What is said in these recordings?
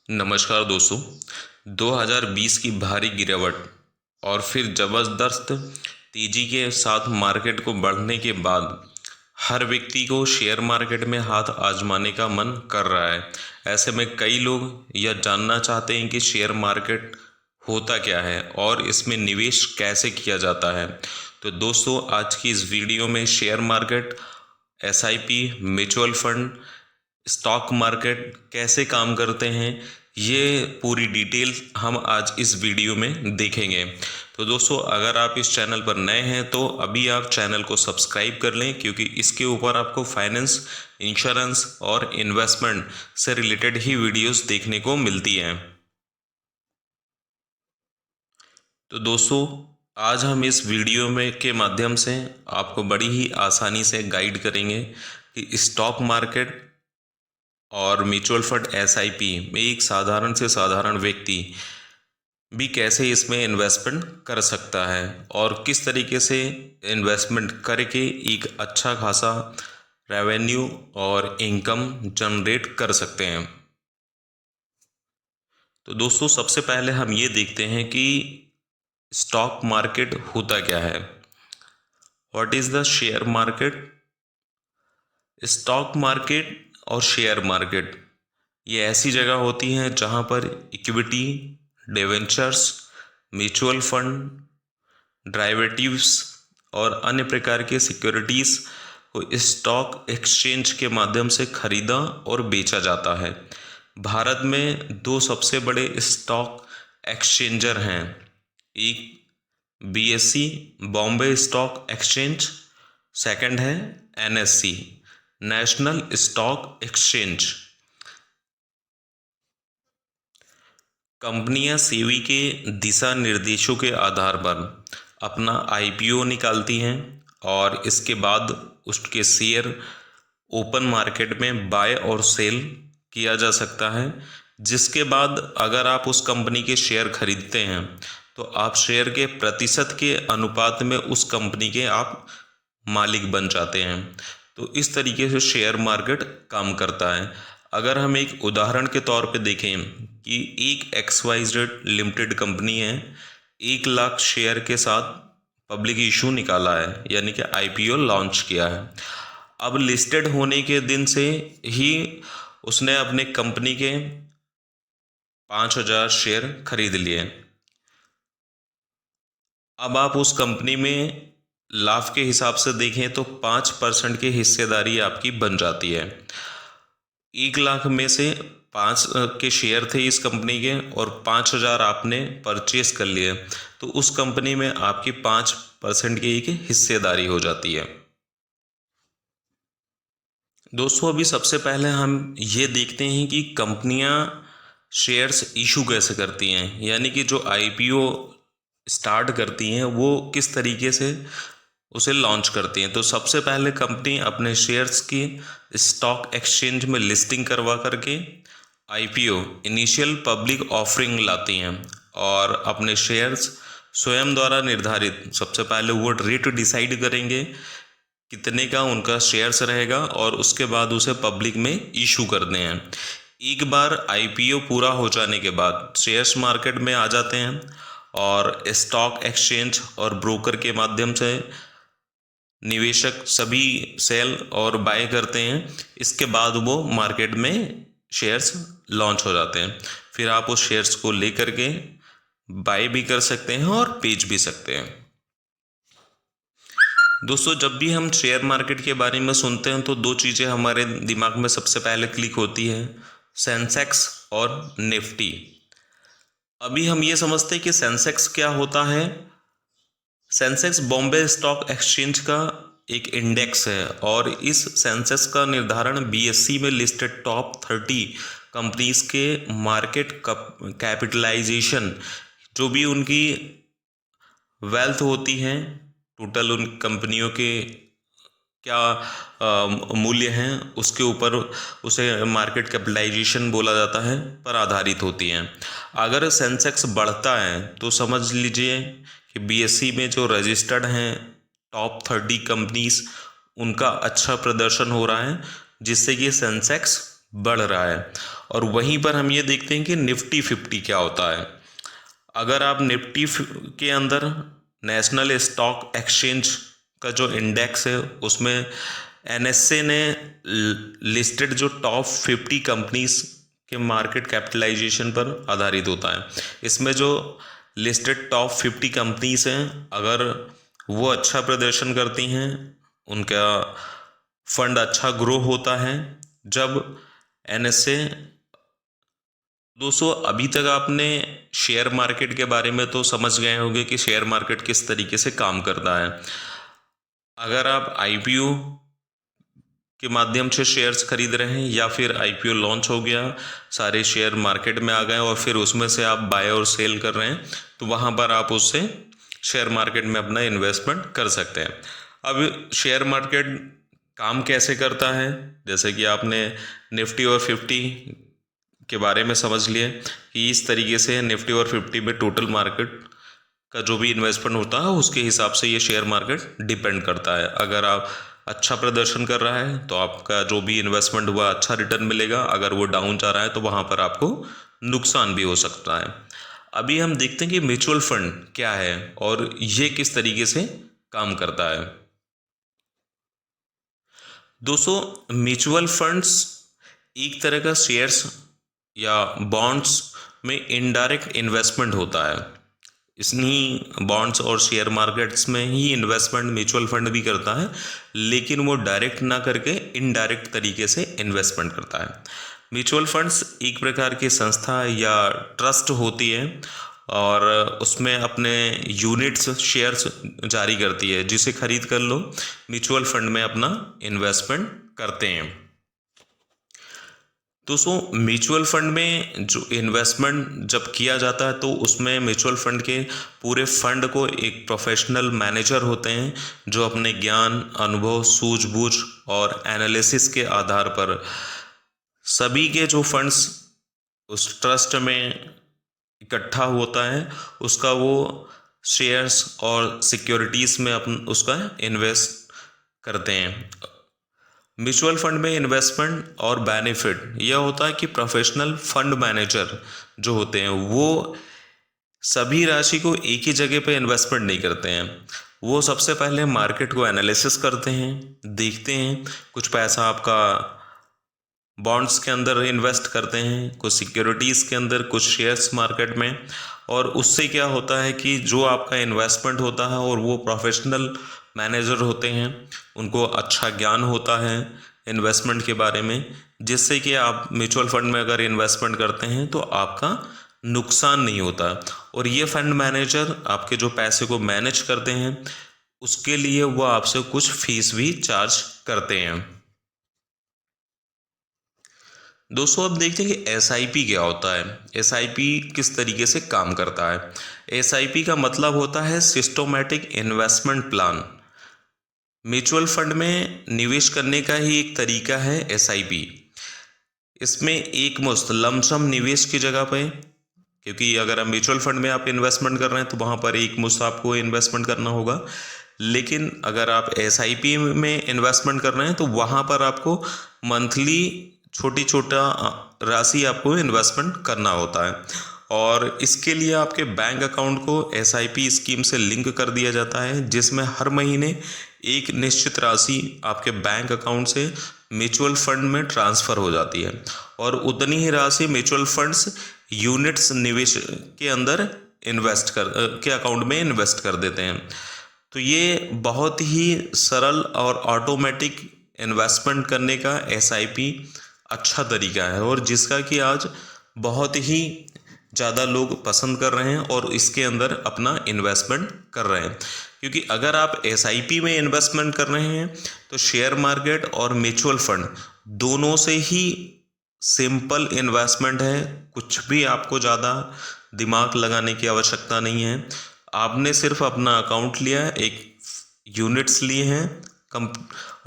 नमस्कार दोस्तों। 2020 की भारी गिरावट और फिर ज़बरदस्त तेज़ी के साथ मार्केट को बढ़ने के बाद हर व्यक्ति को शेयर मार्केट में हाथ आजमाने का मन कर रहा है। ऐसे में कई लोग यह जानना चाहते हैं कि शेयर मार्केट होता क्या है और इसमें निवेश कैसे किया जाता है। तो दोस्तों, आज की इस वीडियो में share market, SIP, mutual fund, stock market कैसे काम करते हैं, ये पूरी डिटेल हम आज इस वीडियो में देखेंगे। तो दोस्तों, अगर आप इस चैनल पर नए हैं तो अभी आप चैनल को सब्सक्राइब कर लें, क्योंकि इसके ऊपर आपको फाइनेंस, इंश्योरेंस और इन्वेस्टमेंट से रिलेटेड ही वीडियोस देखने को मिलती हैं। तो दोस्तों, आज हम इस वीडियो में के माध्यम से आपको बड़ी ही आसानी से गाइड करेंगे कि स्टॉक मार्केट और म्यूचुअल फंड, एसआईपी में एक साधारण से साधारण व्यक्ति भी कैसे इसमें इन्वेस्टमेंट कर सकता है और किस तरीके से इन्वेस्टमेंट करके एक अच्छा खासा रेवेन्यू और इनकम जनरेट कर सकते हैं। तो दोस्तों, सबसे पहले हम ये देखते हैं कि स्टॉक मार्केट होता क्या है। What is the share market? Stock market और शेयर मार्केट ये ऐसी जगह होती हैं जहां पर equity, debentures, mutual fund, derivatives और अन्य प्रकार के सिक्योरिटीज़ को स्टॉक एक्सचेंज के माध्यम से खरीदा और बेचा जाता है। भारत में दो सबसे बड़े स्टॉक एक्सचेंजर हैं। एक BSc, Bombay stock exchange. Second है एनएससी, नेशनल स्टॉक एक्सचेंज। कंपनियां सेबी के दिशा निर्देशों के आधार पर अपना आईपीओ निकालती हैं और इसके बाद उसके शेयर ओपन मार्केट में बाय और सेल किया जा सकता है। जिसके बाद अगर आप उस कंपनी के शेयर खरीदते हैं तो आप शेयर के प्रतिशत के अनुपात में उस कंपनी के आप मालिक बन जाते हैं। तो इस तरीके से शेयर मार्केट काम करता है। अगर हम एक उदाहरण के तौर पे देखें कि एक XYZ लिमिटेड कंपनी है, 1 लाख शेयर के साथ पब्लिक इशू निकाला है, यानी कि आईपीओ लॉन्च किया है। अब लिस्टेड होने के दिन से ही उसने अपने कंपनी के 5,000 शेयर खरीद लिए। अब आप उस कंपनी में लाभ के हिसाब से देखें तो 5% की हिस्सेदारी आपकी बन जाती है। 1 लाख में से 5 के शेयर थे इस कंपनी के और 5,000 आपने परचेस कर लिए, तो उस कंपनी में आपकी 5% की एक हिस्सेदारी हो जाती है। दोस्तों, अभी सबसे पहले हम ये देखते हैं कि कंपनियां शेयर्स इशू कैसे करती हैं, यानी कि जो आईपीओ स्टार्ट करती हैं वो किस तरीके से उसे लॉन्च करती हैं। तो सबसे पहले कंपनी अपने शेयर्स की स्टॉक एक्सचेंज में लिस्टिंग करवा करके आईपीओ, इनिशियल पब्लिक ऑफरिंग लाती हैं और अपने शेयर्स स्वयं द्वारा निर्धारित सबसे पहले वो रेट डिसाइड करेंगे कितने का उनका शेयर्स रहेगा और उसके बाद उसे पब्लिक में इशू करते हैं। एक बार आईपीओ पूरा हो जाने के बाद शेयर्स मार्केट में आ जाते हैं और स्टॉक एक्सचेंज और ब्रोकर के माध्यम से निवेशक सभी सेल और बाय करते हैं। इसके बाद वो मार्केट में शेयर्स लॉन्च हो जाते हैं। फिर आप उस शेयर्स को लेकर के बाय भी कर सकते हैं और बेच भी सकते हैं। दोस्तों, जब भी हम शेयर मार्केट के बारे में सुनते हैं तो दो चीज़ें हमारे दिमाग में सबसे पहले क्लिक होती है, सेंसेक्स और निफ्टी। अभी हम ये समझते हैं कि सेंसेक्स क्या होता है। सेंसेक्स बॉम्बे स्टॉक एक्सचेंज का एक इंडेक्स है और इस सेंसेक्स का निर्धारण बीएससी में लिस्टेड टॉप 30 कंपनीज के मार्केट कैपिटलाइजेशन, जो भी उनकी वेल्थ होती है, टोटल उन कंपनियों के क्या मूल्य हैं, उसके ऊपर उसे मार्केट कैपिटलाइजेशन बोला जाता है, पर आधारित होती हैं। अगर सेंसेक्स बढ़ता है तो समझ लीजिए कि बीएससी में जो रजिस्टर्ड हैं टॉप 30 कंपनीज, उनका अच्छा प्रदर्शन हो रहा है, जिससे कि सेंसेक्स बढ़ रहा है। और वहीं पर हम ये देखते हैं कि निफ्टी 50 क्या होता है। अगर आप निफ्टी के अंदर नेशनल स्टॉक एक्सचेंज का जो इंडेक्स है उसमें एनएसए ने लिस्टेड जो टॉप 50 कंपनीज के मार्केट कैपिटलाइजेशन पर आधारित होता है। इसमें जो लिस्टेड टॉप 50 कंपनीज हैं, अगर वो अच्छा प्रदर्शन करती हैं, उनका फंड अच्छा ग्रो होता है जब एनएसए। दोस्तों, अभी तक आपने शेयर मार्केट के बारे में तो समझ गए होंगे कि शेयर मार्केट किस तरीके से काम करता है। अगर आप आईपीओ के माध्यम से शेयर्स खरीद रहे हैं या फिर आईपीओ लॉन्च हो गया, सारे शेयर मार्केट में आ गए और फिर उसमें से आप बाय और सेल कर रहे हैं, तो वहाँ पर आप उससे शेयर मार्केट में अपना इन्वेस्टमेंट कर सकते हैं। अब शेयर मार्केट काम कैसे करता है, जैसे कि आपने निफ्टी और 50 के बारे में समझ लिए कि इस तरीके से निफ्टी और 50 में टोटल मार्केट का जो भी इन्वेस्टमेंट होता है उसके हिसाब से ये शेयर मार्केट डिपेंड करता है। अगर आप अच्छा प्रदर्शन कर रहा है तो आपका जो भी इन्वेस्टमेंट हुआ अच्छा रिटर्न मिलेगा, अगर वो डाउन जा रहा है तो वहाँ पर आपको नुकसान भी हो सकता है। अभी हम देखते हैं कि म्यूचुअल फंड क्या है और ये किस तरीके से काम करता है। दोस्तों, म्यूचुअल फंड्स एक तरह का शेयर्स या बॉन्ड्स में इनडायरेक्ट इन्वेस्टमेंट होता है। इन्हीं बॉन्ड्स और शेयर मार्केट्स में ही इन्वेस्टमेंट म्यूचुअल फंड भी करता है, लेकिन वो डायरेक्ट ना करके इनडायरेक्ट तरीके से इन्वेस्टमेंट करता है। म्यूचुअल फंड्स एक प्रकार की संस्था या ट्रस्ट होती है और उसमें अपने यूनिट्स शेयर्स जारी करती है, जिसे खरीद कर लो म्यूचुअल फंड में अपना इन्वेस्टमेंट करते हैं। दोस्तों, म्यूचुअल फंड में जो इन्वेस्टमेंट जब किया जाता है तो उसमें म्यूचुअल फंड के पूरे फंड को एक प्रोफेशनल मैनेजर होते हैं जो अपने ज्ञान, अनुभव, सूझबूझ और एनालिसिस के आधार पर सभी के जो फंड्स उस ट्रस्ट में इकट्ठा होता है उसका वो शेयर्स और सिक्योरिटीज़ में अपन उसका इन्वेस्ट करते हैं। म्यूचुअल फंड में इन्वेस्टमेंट और बेनिफिट यह होता है कि प्रोफेशनल फंड मैनेजर जो होते हैं वो सभी राशि को एक ही जगह पे इन्वेस्टमेंट नहीं करते हैं। वो सबसे पहले मार्केट को एनालिसिस करते हैं, देखते हैं, कुछ पैसा आपका बॉन्ड्स के अंदर इन्वेस्ट करते हैं, कुछ सिक्योरिटीज़ के अंदर, कुछ शेयर्स मार्केट में। और उससे क्या होता है कि जो आपका इन्वेस्टमेंट होता है और वो प्रोफेशनल मैनेजर होते हैं, उनको अच्छा ज्ञान होता है इन्वेस्टमेंट के बारे में, जिससे कि आप म्यूचुअल फंड में अगर इन्वेस्टमेंट करते हैं तो आपका नुकसान नहीं होता। और ये फंड मैनेजर आपके जो पैसे को मैनेज करते हैं उसके लिए वो आपसे कुछ फीस भी चार्ज करते हैं। दोस्तों, अब देखते हैं कि एसआईपी क्या होता है। एसआईपी किस तरीके से काम करता है। एसआईपी का मतलब होता है सिस्टोमेटिक इन्वेस्टमेंट प्लान। म्यूचुअल फंड में निवेश करने का ही एक तरीका है एसआईपी। इसमें एक मुश्त लमसम निवेश की जगह पे, क्योंकि अगर आप म्यूचुअल फंड में आप इन्वेस्टमेंट कर रहे हैं तो वहाँ पर एक मुश्त आपको इन्वेस्टमेंट करना होगा, लेकिन अगर आप एसआईपी में इन्वेस्टमेंट कर रहे हैं तो वहाँ पर आपको मंथली छोटा राशि आपको इन्वेस्टमेंट करना होता है। और इसके लिए आपके बैंक अकाउंट को एसआईपी स्कीम से लिंक कर दिया जाता है, जिसमें हर महीने एक निश्चित राशि आपके बैंक अकाउंट से म्यूचुअल फंड में ट्रांसफ़र हो जाती है और उतनी ही राशि म्यूचुअल फंड्स यूनिट्स निवेश के अंदर के अकाउंट में इन्वेस्ट कर देते हैं। तो ये बहुत ही सरल और ऑटोमेटिक इन्वेस्टमेंट करने का एसआईपी अच्छा तरीका है और जिसका कि आज बहुत ही ज़्यादा लोग पसंद कर रहे हैं और इसके अंदर अपना इन्वेस्टमेंट कर रहे हैं। क्योंकि अगर आप एसआईपी में इन्वेस्टमेंट कर रहे हैं तो शेयर मार्केट और म्यूचुअल फंड दोनों से ही सिंपल इन्वेस्टमेंट है। कुछ भी आपको ज़्यादा दिमाग लगाने की आवश्यकता नहीं है। आपने सिर्फ अपना अकाउंट लिया है, एक यूनिट्स लिए हैं कम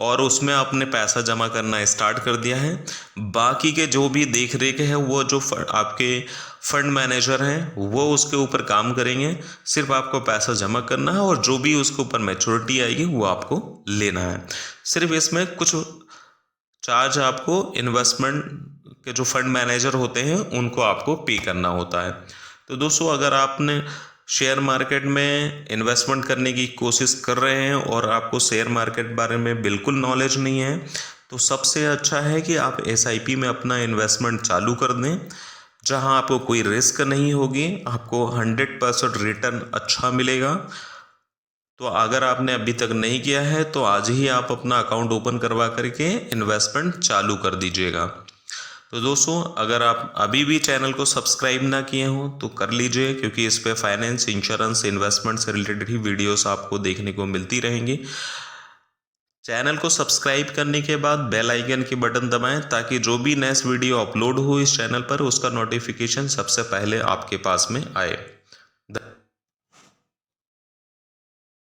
और उसमें आपने पैसा जमा करना स्टार्ट कर दिया है। बाकी के जो भी देख रेख है वो जो आपके फंड मैनेजर हैं वो उसके ऊपर काम करेंगे। सिर्फ आपको पैसा जमा करना है और जो भी उसके ऊपर मैच्योरिटी आएगी वो आपको लेना है। सिर्फ इसमें कुछ चार्ज आपको इन्वेस्टमेंट के जो फंड मैनेजर होते हैं उनको आपको पे करना होता है। तो दोस्तों, अगर आपने शेयर मार्केट में इन्वेस्टमेंट करने की कोशिश कर रहे हैं और आपको शेयर मार्केट बारे में बिल्कुल नॉलेज नहीं है, तो सबसे अच्छा है कि आप SIP में अपना इन्वेस्टमेंट चालू कर दें, जहां आपको कोई रिस्क नहीं होगी, आपको 100% रिटर्न अच्छा मिलेगा। तो अगर आपने अभी तक नहीं किया है तो आज ही आप अपना अकाउंट ओपन करवा करके इन्वेस्टमेंट चालू कर दीजिएगा। तो दोस्तों, अगर आप अभी भी चैनल को सब्सक्राइब ना किए हो तो कर लीजिए, क्योंकि इस पे फाइनेंस, इंश्योरेंस, इन्वेस्टमेंट से रिलेटेड ही वीडियोस आपको देखने को मिलती रहेंगी। चैनल को सब्सक्राइब करने के बाद बेल आइकन की बटन दबाएं, ताकि जो भी नेक्स्ट वीडियो अपलोड हो इस चैनल पर उसका नोटिफिकेशन सबसे पहले आपके पास में आए।